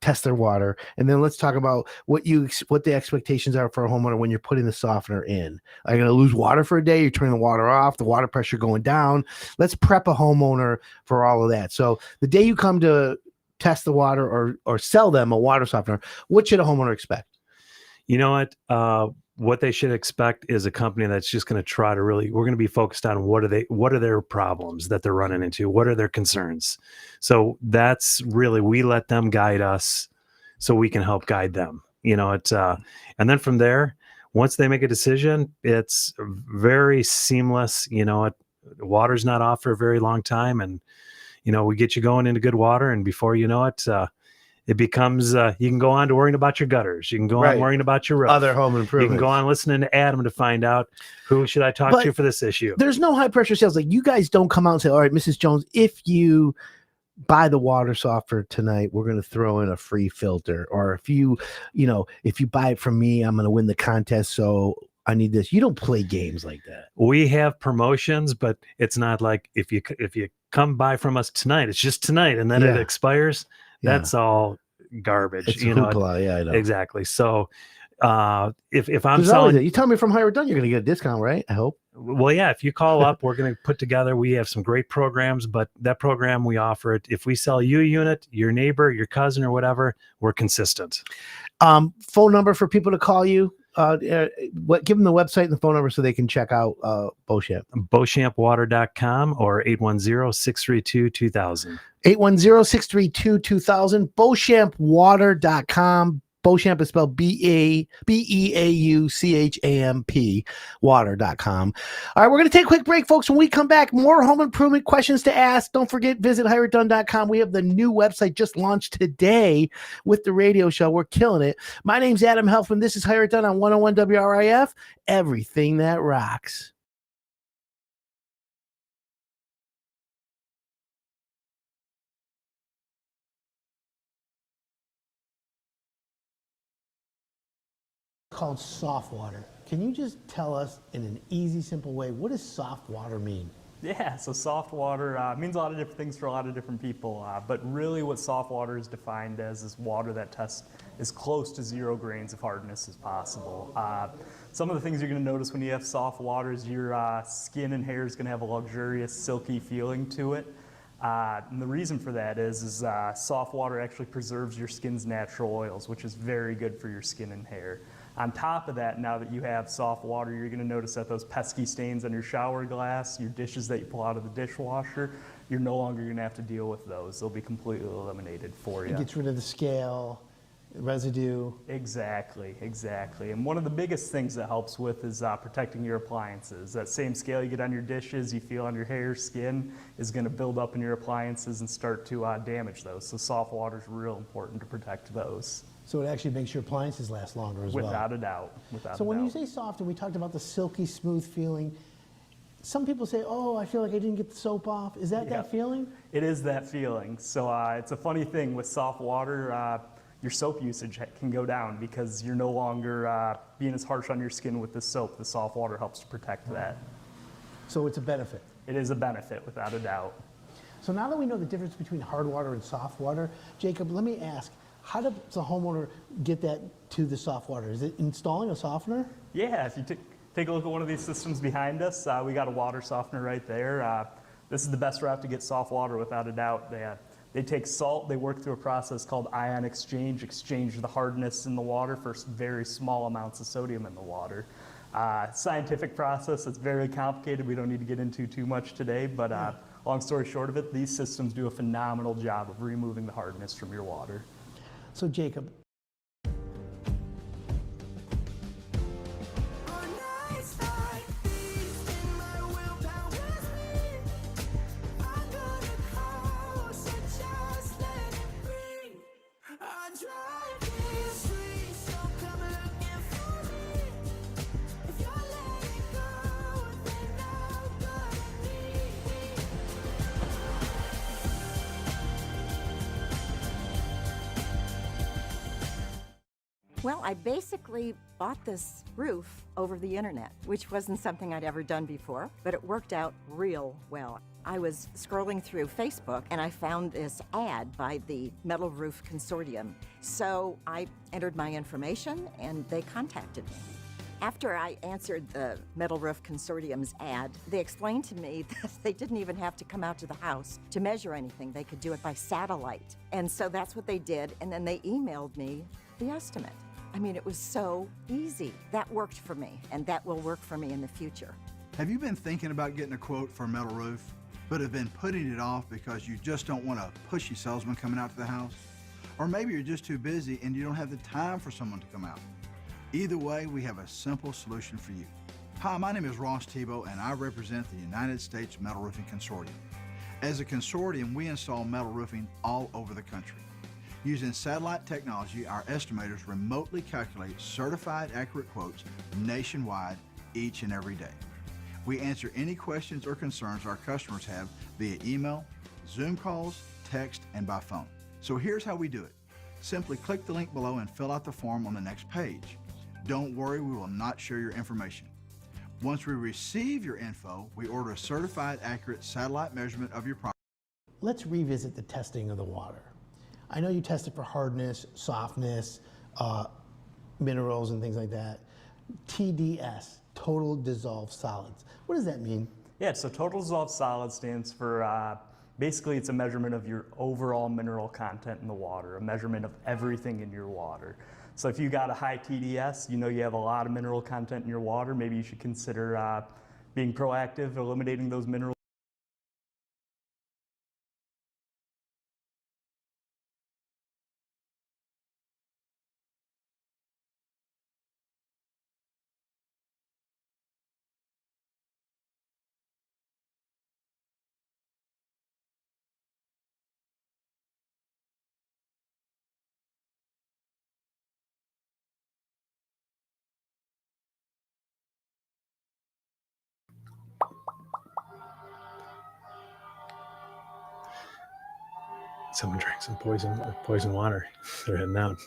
test their water? And then let's talk about what the expectations are for a homeowner when you're putting the softener in. Are you going to lose water for a day? You're turning the water off, the water pressure going down. Let's prep a homeowner for all of that. So the day you come to test the water or sell them a water softener, what should a homeowner expect? You know what they should expect is a company that's just going to try to we're going to be focused on what are their problems that they're running into? What are their concerns? So that's really, we let them guide us so we can help guide them, and then from there, once they make a decision, it's very seamless. Water's not off for a very long time, and, we get you going into good water, and before you know it, it becomes, you can go on to worrying about your gutters. You can go on worrying about your roof. Other home improvements. You can go on listening to Adam to find out who should I talk to for this issue. There's no high pressure sales. Like, you guys don't come out and say, all right, Mrs. Jones, if you buy the water softener tonight, we're going to throw in a free filter. Or if you buy it from me, I'm going to win the contest. So I need this. You don't play games like that. We have promotions, but it's not like if you come buy from us tonight, it's just tonight, and then it expires. That's all garbage. It's hoopla. Yeah, I know. Exactly. So if I'm selling, you tell me from Higher Done, you're going to get a discount, right? I hope. Well, yeah, if you call up, we're going to put together, we have some great programs, but that program, we offer it. If we sell you a unit, your neighbor, your cousin, or whatever, we're consistent. Phone number for people to call you. Give them the website and the phone number so they can check out Beauchamp. Beauchampwater.com or 810-632-2000. 810-632-2000. Beauchampwater.com. Beauchamp is spelled B-E-A-U-C-H-A-M-P, water.com. All right, we're going to take a quick break, folks. When we come back, more home improvement questions to ask. Don't forget, visit hireitdone.com. We have the new website just launched today with the radio show. We're killing it. My name's Adam Helfman. This is Hire It Done on 101 WRIF, everything that rocks. Called soft water. Can you just tell us in an easy, simple way, what does soft water mean? Yeah, so soft water means a lot of different things for a lot of different people, but really what soft water is defined as is water that tests as close to 0 grains of hardness as possible. Some of the things you're going to notice when you have soft water is your skin and hair is going to have a luxurious, silky feeling to it. And the reason for that is soft water actually preserves your skin's natural oils, which is very good for your skin and hair. On top of that, now that you have soft water, you're going to notice that those pesky stains on your shower glass, your dishes that you pull out of the dishwasher, you're no longer going to have to deal with those. They'll be completely eliminated for you. It gets rid of the scale, residue. Exactly. And one of the biggest things that helps with is protecting your appliances. That same scale you get on your dishes, you feel on your hair, skin, is going to build up in your appliances and start to damage those. So soft water is real important to protect those. So it actually makes your appliances last longer as well. Without a doubt. So when you say soft, and we talked about the silky smooth feeling, some people say, oh, I feel like I didn't get the soap off. Is that that feeling? It is that feeling. So it's a funny thing with soft water, your soap usage can go down because you're no longer being as harsh on your skin with the soap. The soft water helps to protect that. So it's a benefit. It is a benefit, without a doubt. So now that we know the difference between hard water and soft water, Jacob, let me ask, how does a homeowner get that to the soft water? Is it installing a softener? Yeah, if you take a look at one of these systems behind us, we got a water softener right there. This is the best route to get soft water, without a doubt. They take salt, they work through a process called ion exchange the hardness in the water for very small amounts of sodium in the water. Scientific process, it's very complicated. We don't need to get into too much today, but long story short of it, these systems do a phenomenal job of removing the hardness from your water. So Jacob, Well, I basically bought this roof over the internet, which wasn't something I'd ever done before, but it worked out real well. I was scrolling through Facebook and I found this ad by the Metal Roof Consortium. So I entered my information and they contacted me. After I answered the Metal Roof Consortium's ad, they explained to me that they didn't even have to come out to the house to measure anything. They could do it by satellite. And so that's what they did. And then they emailed me the estimate. I mean, it was so easy. That worked for me, and that will work for me in the future. Have you been thinking about getting a quote for a metal roof, but have been putting it off because you just don't want a pushy salesman coming out to the house? Or maybe you're just too busy and you don't have the time for someone to come out. Either way, we have a simple solution for you. Hi, my name is Ross Tebow and I represent the United States Metal Roofing Consortium. As a consortium, we install metal roofing all over the country. Using satellite technology, our estimators remotely calculate certified accurate quotes nationwide each and every day. We answer any questions or concerns our customers have via email, Zoom calls, text, and by phone. So here's how we do it. Simply click the link below and fill out the form on the next page. Don't worry, we will not share your information. Once we receive your info, we order a certified accurate satellite measurement of your property. Let's revisit the testing of the water. I know you tested for hardness, softness, minerals and things like that. TDS, total dissolved solids. What does that mean? Yeah, so total dissolved solid stands for, basically it's a measurement of your overall mineral content in the water, a measurement of everything in your water. So if you got a high TDS, you know you have a lot of mineral content in your water, maybe you should consider being proactive, eliminating those minerals. Someone drank some poison water. They're heading out.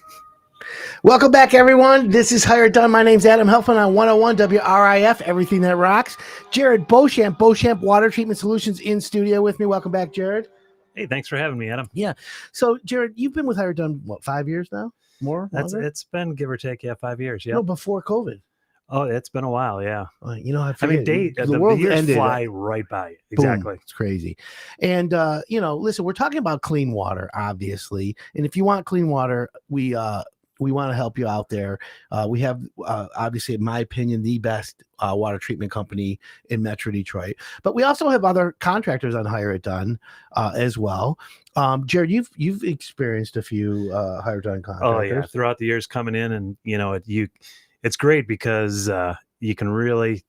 Welcome back, everyone. This is Hire It Done. My name's Adam Helfman on 101 WRIF, Everything That Rocks. Jared Beauchamp, Beauchamp Water Treatment Solutions in studio with me. Welcome back, Jared. Hey, thanks for having me, Adam. Yeah. So, Jared, you've been with Hire It Done, what, 5 years now? More? It's been give or take, 5 years. Yeah. No, before COVID. Oh, it's been a while. Yeah. You know, I mean, the world years ended. fly right by. Boom. Exactly. It's crazy. And, listen, we're talking about clean water, obviously. And if you want clean water, we want to help you out there. We have, obviously, in my opinion, the best water treatment company in Metro Detroit. But we also have other contractors on Hire It Done as well. Jared, you've experienced a few Hire It Done contractors. Oh yeah, throughout the years coming in, and it's great because you can really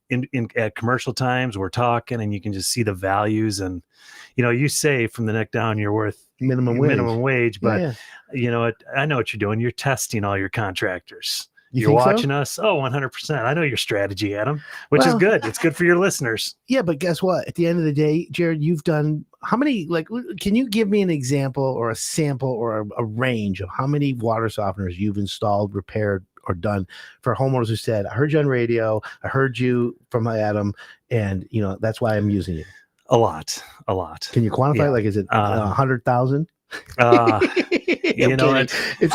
at commercial times we're talking, and you can just see the values, and you say from the neck down you're worth minimum wage, but yeah. I know what you're doing. You're testing all your contractors. You're think watching so? us. Oh, 100%. I know your strategy, Adam, which is good. It's good for your listeners. Yeah, but guess what? At the end of the day, Jared, you've done how many, can you give me an example or a sample or a range of how many water softeners you've installed, repaired, or done for homeowners who said, I heard you on radio, I heard you from Adam, and that's why I'm using you? A lot. Can you quantify? Yeah. Is it 100,000? It's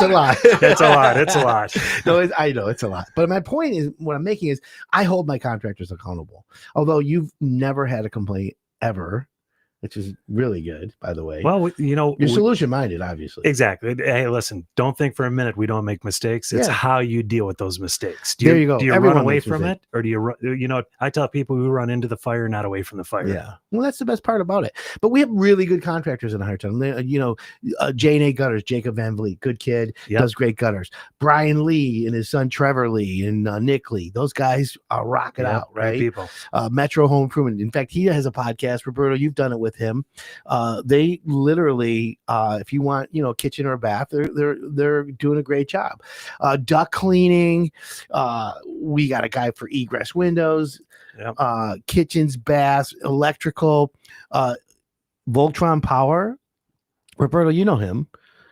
a lot. That's a lot. It's a lot. No, I know it's a lot. But my point is, what I'm making is, I hold my contractors accountable. Although you've never had a complaint ever, which is really good, by the way. Well, you're solution minded, obviously. Exactly. Hey, listen, don't think for a minute we don't make mistakes. It's how you deal with those mistakes. There you go. Do you Everyone run away makes from mistakes. it, or do you run? I tell people we run into the fire, not away from the fire. Yeah. Well, that's the best part about it. But we have really good contractors in Hire It Done. J&A Gutters, Jacob Van Vliet, good kid, does great gutters. Brian Lee and his son Trevor Lee and Nick Lee. Those guys rock it out, right? People. Metro Home Improvement. In fact, he has a podcast. Roberto, you've done it with him. They literally, if you want, kitchen or bath, they're doing a great job. Duct cleaning. We got a guy for egress windows, kitchens, baths, electrical, Voltron Power. Roberto, you know him.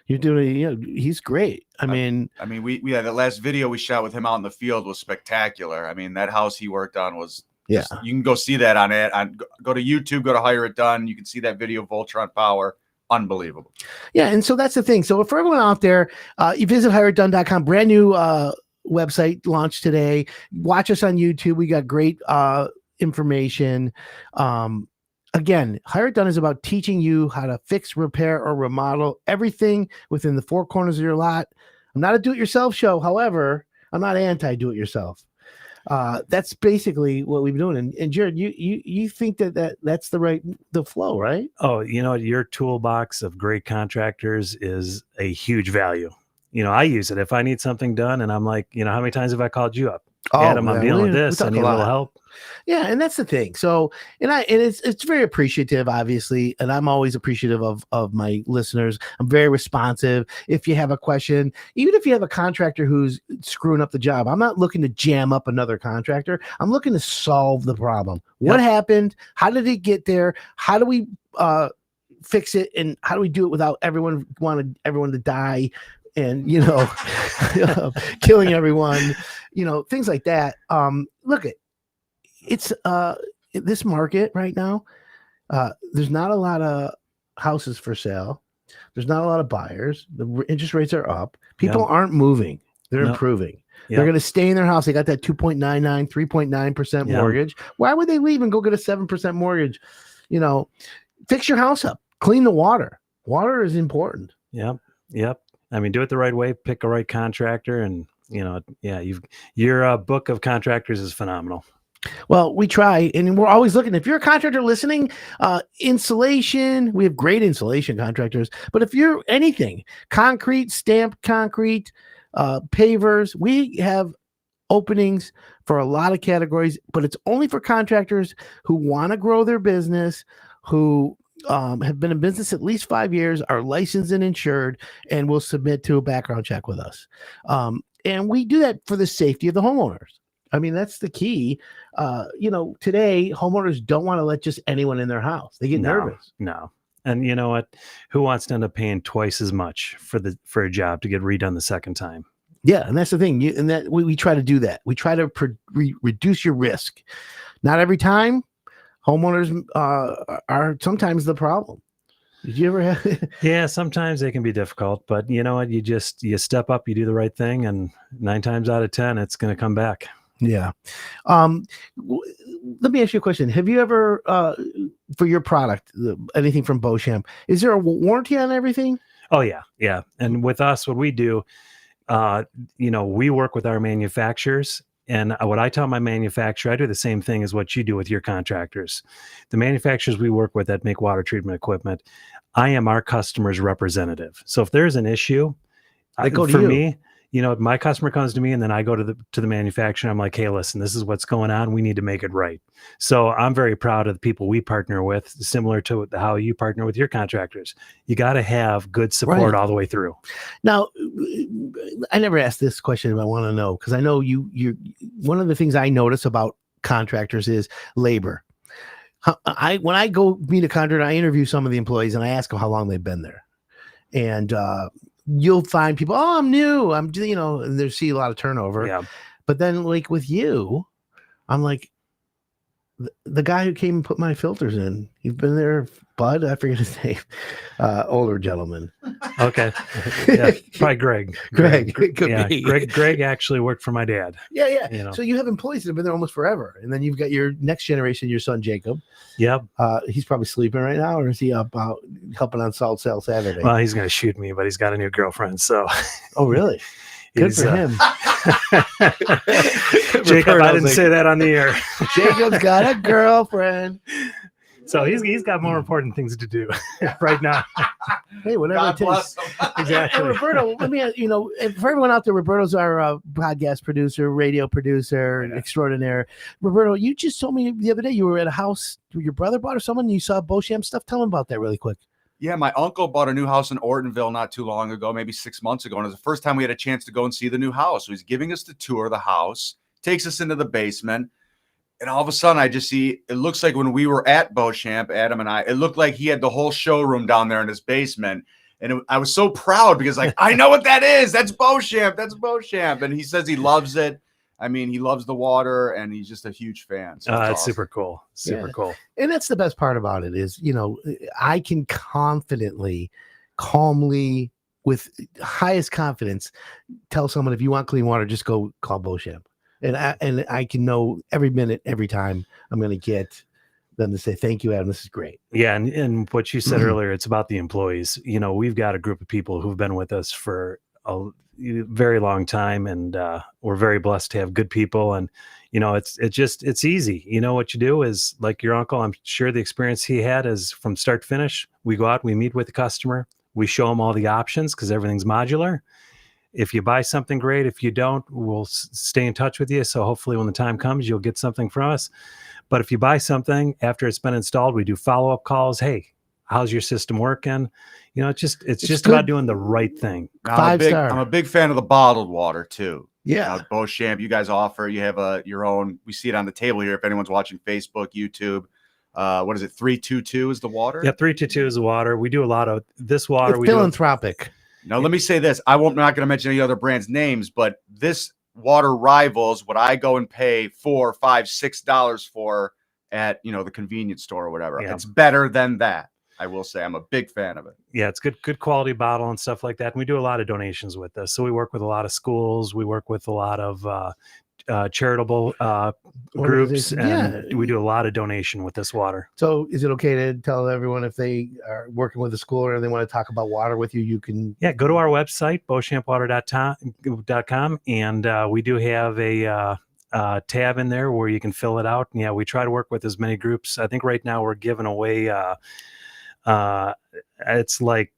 You're doing, he's great. I mean, we had the last video we shot with him out in the field was spectacular. I mean, that house he worked on was just, you can go see that on it. Go to YouTube, go to Hire It Done. You can see that video, Voltron Power. Unbelievable. Yeah. And so that's the thing. So for everyone out there, you visit hireitdone.com, brand new website launched today. Watch us on YouTube. We got great information. Again, Hire It Done is about teaching you how to fix, repair, or remodel everything within the four corners of your lot. I'm not a do-it-yourself show. However, I'm not anti-do-it-yourself. That's basically what we've been doing. And Jared, you think that's the flow, right? Oh, your toolbox of great contractors is a huge value. I use it if I need something done, and I'm like, how many times have I called you up? Adam, I'm dealing with this. I need a little help. Yeah, and that's the thing. So, and it's very appreciative, obviously, and I'm always appreciative of my listeners. I'm very responsive. If you have a question, even if you have a contractor who's screwing up the job, I'm not looking to jam up another contractor. I'm looking to solve the problem. What happened? How did it get there? How do we fix it? And how do we do it without everyone to die? And killing everyone, things like that. Look, it's this market right now. There's not a lot of houses for sale. There's not a lot of buyers. The interest rates are up. People aren't moving. They're improving. They're going to stay in their house. They got that 2.99, 3.9% mortgage. Why would they leave and go get a 7% mortgage? Fix your house up. Clean the water. Water is important. Yep. I mean, do it the right way, pick a right contractor, and your book of contractors is phenomenal. Well, we try, and we're always looking. If you're a contractor listening, insulation, we have great insulation contractors. But if you're anything, concrete, stamped concrete, pavers, we have openings for a lot of categories, but it's only for contractors who want to grow their business, who have been in business at least 5 years, are licensed and insured, and will submit to a background check with us. And we do that for the safety of the homeowners. I mean, that's the key. Today, homeowners don't want to let just anyone in their house. They get nervous. No. And you know what? Who wants to end up paying twice as much for a job to get redone the second time? Yeah, and that's the thing. We try to do that. We try to reduce your risk. Not every time. Homeowners are sometimes the problem. Did you ever have? Yeah, sometimes they can be difficult, but you know what? You step up, you do the right thing, and 9 times out of 10, it's going to come back. Yeah. Let me ask you a question. Have you ever, for your product, anything from Beauchamp, is there a warranty on everything? Oh yeah. Yeah. And with us, what we do, we work with our manufacturers. And what I tell my manufacturer, I do the same thing as what you do with your contractors. The manufacturers we work with that make water treatment equipment, I am our customer's representative. So if there's an issue, I go to you. Me, my customer comes to me, and then I go to the manufacturer. I'm like, hey, listen, this is what's going on. We need to make it right. So I'm very proud of the people we partner with, similar to how you partner with your contractors. You got to have good support all the way through. Now, I never asked this question, but I want to know, because I know you. One of the things I notice about contractors is labor. When I go meet a contractor, I interview some of the employees and I ask them how long they've been there, and you'll find people, I'm new. and they see a lot of turnover. Yeah. But then like with you, I'm like, the guy who came and put my filters in, you've been there, Bud, I forget his name, older gentleman. Okay. Yeah, probably Greg. Greg. Greg actually worked for my dad. Yeah. So you have employees that have been there almost forever. And then you've got your next generation, your son, Jacob. Yep. He's probably sleeping right now, or is he up out helping on Salt Sale Saturday? Well, he's going to shoot me, but he's got a new girlfriend. So. Oh, really? Good for him. Jacob, I didn't say that on the air. Jacob's got a girlfriend. So he's got more important things to do right now. Hey, whatever it takes. Exactly. And Roberto, let me ask, for everyone out there, Roberto's our podcast producer, radio producer, extraordinaire. Roberto, you just told me the other day you were at a house your brother bought or someone, and you saw Beauchamp stuff. Tell him about that really quick. Yeah, my uncle bought a new house in Ortonville not too long ago, maybe 6 months ago. And it was the first time we had a chance to go and see the new house. So he's giving us the tour of the house, takes us into the basement. And all of a sudden, I just see, it looks like when we were at Beauchamp, Adam and I, it looked like he had the whole showroom down there in his basement. And I was so proud because like, I know what that is. That's Beauchamp. That's Beauchamp. And he says he loves it. I mean, he loves the water and he's just a huge fan. So It's awesome. super cool. Super cool. And that's the best part about it is, I can confidently, calmly, with highest confidence, tell someone if you want clean water, just go call Beauchamp. And I can know every minute, every time I'm going to get them to say, thank you, Adam. This is great. Yeah. And what you said earlier, it's about the employees. We've got a group of people who've been with us for a very long time, and we're very blessed to have good people. And it's easy. What you do is, like your uncle, I'm sure the experience he had is from start to finish. We go out, we meet with the customer, we show them all the options because everything's modular. If you buy something, great. If you don't, we'll stay in touch with you. So hopefully when the time comes, you'll get something from us. But if you buy something after it's been installed, we do follow-up calls. Hey, how's your system working? It's just good. about doing the right thing. I'm a big fan of the bottled water too. Yeah. Beauchamp, you guys offer, you have your own, we see it on the table here. If anyone's watching Facebook, YouTube, what is it? 322 is the water? Yeah. 322 is the water. We do a lot of this water. It's philanthropic. Now, let me say this. I'm not going to mention any other brands' names, but this water rivals what I go and pay $4, $5, $6 for at, the convenience store or whatever. Yeah. It's better than that. I will say I'm a big fan of it. Yeah, it's good quality bottle and stuff like that. And we do a lot of donations with this. So we work with a lot of schools. We work with a lot of charitable groups, and we do a lot of donation with this water. So is it okay to tell everyone if they are working with the school or they want to talk about water with you, you can... Yeah, go to our website, beauchampwater.com, and we do have a tab in there where you can fill it out. And yeah, we try to work with as many groups. I think right now we're giving away it's like,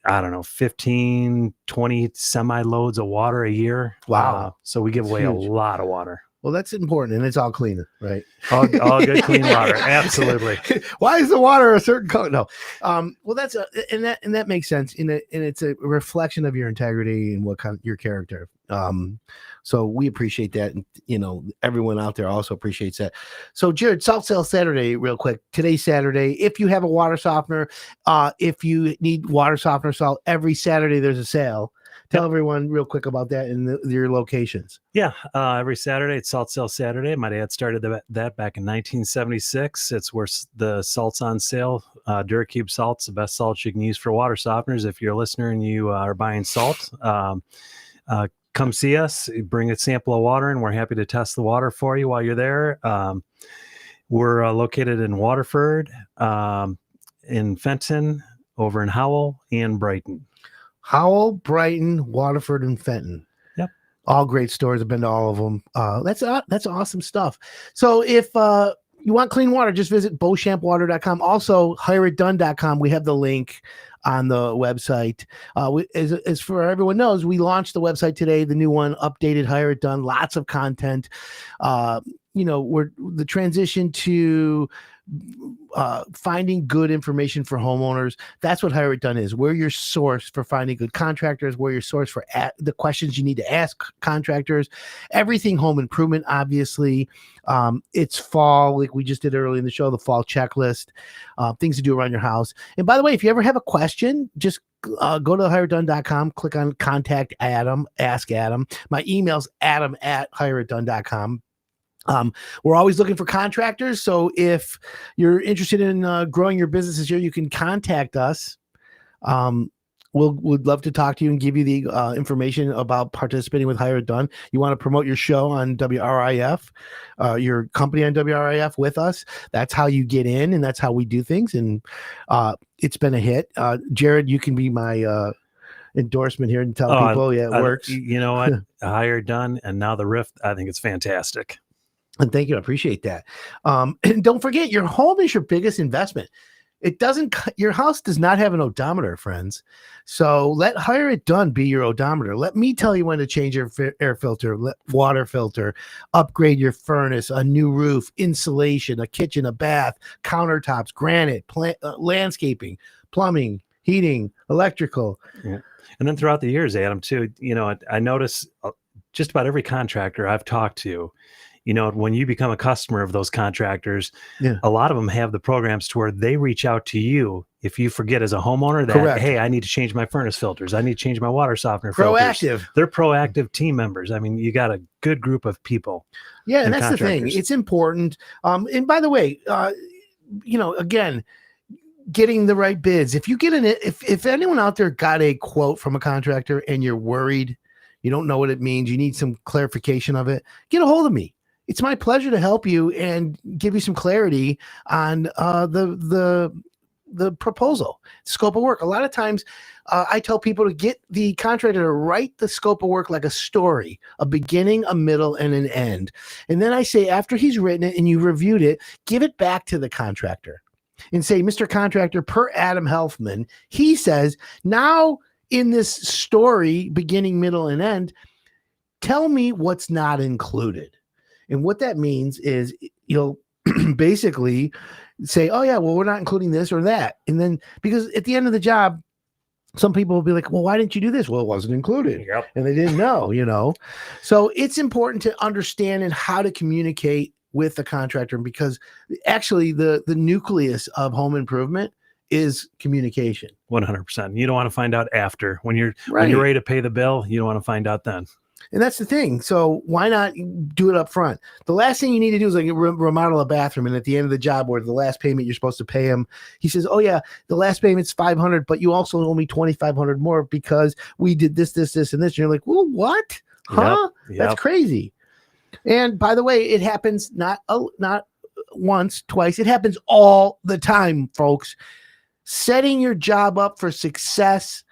I don't know, 15, 20 semi loads of water a year. Wow. So we give away a lot of water. Well, that's important, and it's all clean, right? All good clean water. Absolutely. Why is the water a certain color? No. Well, that's and that makes sense. And it's a reflection of your integrity and what kind of your character. So we appreciate that, and everyone out there also appreciates that. So Jared, Salt Sale Saturday, real quick. Today's Saturday. If you have a water softener, if you need water softener salt, every Saturday there's a sale. Tell everyone real quick about that and your locations. Yeah, every Saturday it's Salt Sale Saturday. My dad started that back in 1976. It's where the salt's on sale. DuraCube salt's the best salt you can use for water softeners. If you're a listener and you are buying salt, come see us. Bring a sample of water, and we're happy to test the water for you while you're there. We're located in Waterford, in Fenton, over in Howell, and Brighton. Howell, Brighton, Waterford, and Fenton. Yep. All great stores. I've been to all of them. That's awesome stuff. So if you want clean water, just visit beauchampwater.com. Also, hireitdone.com. We have the link on the website. As for everyone knows, we launched the website today, the new one, updated, Hire It Done, lots of content. We're the transition to finding good information for homeowners. That's what Hire It Done is. We're your source for finding good contractors. We're your source for the questions you need to ask contractors. Everything home improvement, obviously. It's fall, like we just did early in the show, the fall checklist, things to do around your house. And by the way, if you ever have a question, just go to hireitdone.com, click on contact Adam, ask Adam. My email's adam@hireitdone.com. We're always looking for contractors. So if you're interested in growing your business this year, you can contact us. We'd love to talk to you and give you the information about participating with Hire It Done. You want to promote your show on WRIF, your company on WRIF with us. That's how you get in, and that's how we do things. And it's been a hit. Jared, you can be my endorsement here and tell people, it works. You know what? Hire It Done, and now the RIF. I think it's fantastic. And thank you. I appreciate that. And don't forget, your home is your biggest investment. Your house does not have an odometer, friends. So let Hire It Done be your odometer. Let me tell you when to change your air filter, water filter, upgrade your furnace, a new roof, insulation, a kitchen, a bath, countertops, granite, landscaping, plumbing, heating, electrical. Yeah. And then throughout the years, Adam, too, I notice just about every contractor I've talked to, you know, when you become a customer of those contractors, Yeah. a lot of them have the programs to where they reach out to you if you forget as a homeowner that, Correct. hey, I need to change my furnace filters. I need to change my water softener filters. Proactive. They're proactive team members. I mean, you got a good group of people. Yeah, and and that's the thing. contractors. It's important. And by the way, you know, again, getting the right bids. If you get if anyone out there got a quote from a contractor and you're worried, you don't know what it means, you need some clarification of it, get a hold of me. It's my pleasure to help you and give you some clarity on the proposal, scope of work. A lot of times I tell people to get the contractor to write the scope of work like a story, a beginning, a middle, and an end. And then I say, after he's written it and you reviewed it, give it back to the contractor and say, Mr. Contractor, per Adam Helfman, he says, now in this story, beginning, middle, and end, tell me what's not included. And what that means is you'll basically say, oh yeah, well, we're not including this or that. And then, because at the end of the job, some people will be like, well, why didn't you do this? Well, it wasn't included. Yep. And they didn't know, you know? So it's important to understand and how to communicate with the contractor, because actually the nucleus of home improvement is communication. 100%. You don't want to find out after when you're Right. ready to pay the bill. You don't want to find out then. And that's the thing. So why not do it up front? The last thing you need to do is like remodel a bathroom. And at the end of the job, or the last payment you're supposed to pay him, he says, oh yeah, the last payment's $500, but you also owe me $2,500 more because we did this, and this. And you're like, well, what? Huh? Yep. That's crazy. And by the way, it happens not once, twice. It happens all the time, folks. Setting your job up for success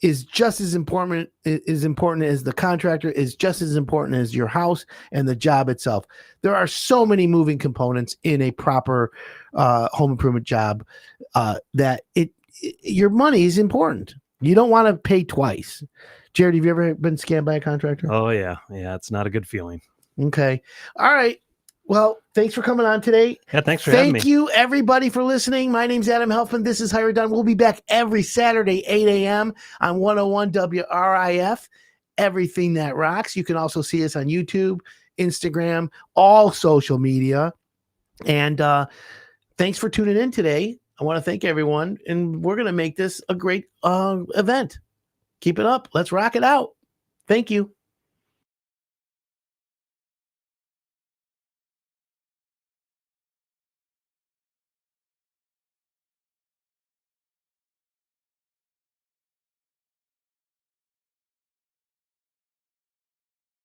is just as important as the contractor, is just as important as your house and the job itself. There are so many moving components in a proper home improvement job that your money is important. You don't want to pay twice. Jared, have you ever been scammed by a contractor? Oh yeah. Yeah. It's not a good feeling. Okay. All right. Well, thanks for coming on today. Yeah. Thanks for having me. Thank you, everybody, for listening. My name's Adam Helfman. This is Hired Done. We'll be back every Saturday, 8 a.m. on 101 WRIF, Everything That Rocks. You can also see us on YouTube, Instagram, all social media. And thanks for tuning in today. I want to thank everyone, and we're going to make this a great event. Keep it up. Let's rock it out. Thank you.